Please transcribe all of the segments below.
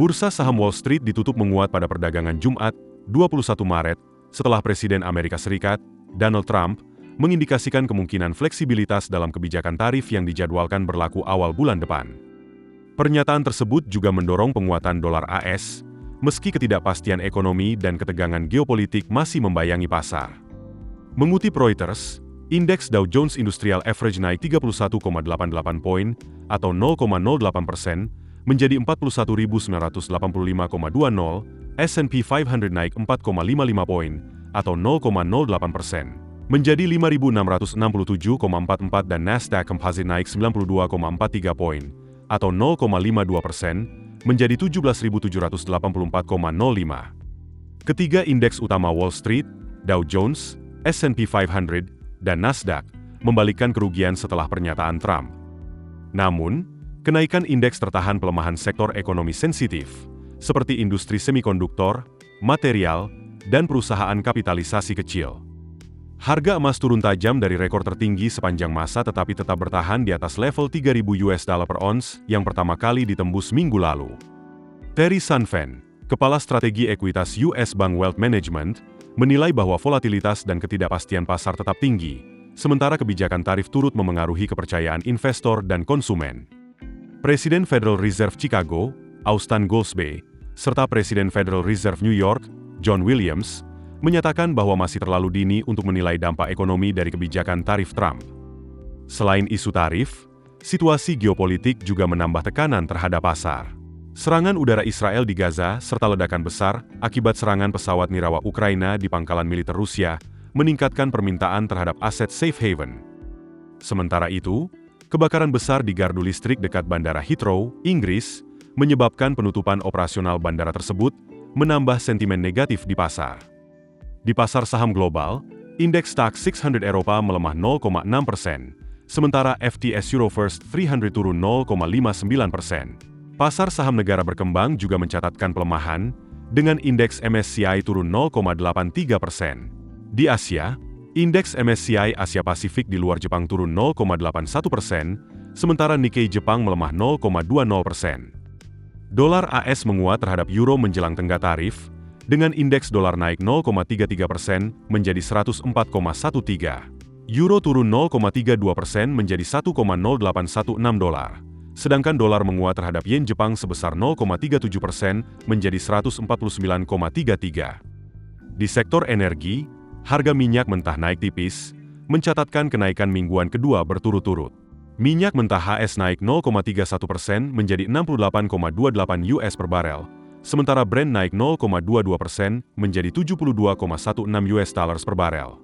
Bursa saham Wall Street ditutup menguat pada perdagangan Jumat, 21 Maret, setelah Presiden Amerika Serikat, Donald Trump, mengindikasikan kemungkinan fleksibilitas dalam kebijakan tarif yang dijadwalkan berlaku awal bulan depan. Pernyataan tersebut juga mendorong penguatan dolar AS, meski ketidakpastian ekonomi dan ketegangan geopolitik masih membayangi pasar. Mengutip Reuters, indeks Dow Jones Industrial Average naik 31,88 poin atau 0,08%, menjadi 41.985,20, S&P 500 naik 4,55 poin atau 0,08%, menjadi 5.667,44 dan Nasdaq Composite naik 92,43 poin atau 0,52%, menjadi 17.784,05. Ketiga indeks utama Wall Street, Dow Jones, S&P 500, dan Nasdaq, membalikkan kerugian setelah pernyataan Trump. Namun, kenaikan indeks tertahan pelemahan sektor ekonomi sensitif, seperti industri semikonduktor, material, dan perusahaan kapitalisasi kecil. Harga emas turun tajam dari rekor tertinggi sepanjang masa tetapi tetap bertahan di atas level $3.000 per ons yang pertama kali ditembus minggu lalu. Terry Sanfen, Kepala Strategi Ekuitas US Bank Wealth Management, menilai bahwa volatilitas dan ketidakpastian pasar tetap tinggi, sementara kebijakan tarif turut memengaruhi kepercayaan investor dan konsumen. Presiden Federal Reserve Chicago, Austan Goolsbee, serta Presiden Federal Reserve New York, John Williams, menyatakan bahwa masih terlalu dini untuk menilai dampak ekonomi dari kebijakan tarif Trump. Selain isu tarif, situasi geopolitik juga menambah tekanan terhadap pasar. Serangan udara Israel di Gaza serta ledakan besar akibat serangan pesawat nirawak Ukraina di pangkalan militer Rusia meningkatkan permintaan terhadap aset safe haven. Sementara itu, kebakaran besar di gardu listrik dekat Bandara Heathrow, Inggris, menyebabkan penutupan operasional bandara tersebut, menambah sentimen negatif di pasar. Di pasar saham global, indeks STOXX 600 Eropa melemah 0,6%, sementara FTSE Euro First 300 turun 0,59%. Pasar saham negara berkembang juga mencatatkan pelemahan, dengan indeks MSCI turun 0,83%. Di Asia, indeks MSCI Asia Pasifik di luar Jepang turun 0,81%, sementara Nikkei Jepang melemah 0,20%. Dolar AS menguat terhadap euro menjelang tenggat tarif, dengan indeks dolar naik 0,33% menjadi 104,13. Euro turun 0,32% menjadi 1,0816 dolar. Sedangkan dolar menguat terhadap yen Jepang sebesar 0,37% menjadi 149,33. Di sektor energi, harga minyak mentah naik tipis, mencatatkan kenaikan mingguan kedua berturut-turut. Minyak mentah HS naik 0,31% menjadi 68,28 US per barel, sementara Brent naik 0,22% menjadi 72,16 US dollars per barel.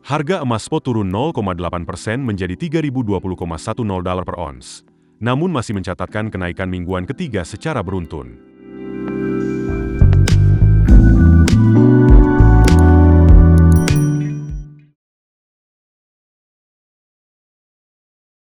Harga emas spot turun 0,8% menjadi 3.020,10 dolar per ons, namun masih mencatatkan kenaikan mingguan ketiga secara beruntun.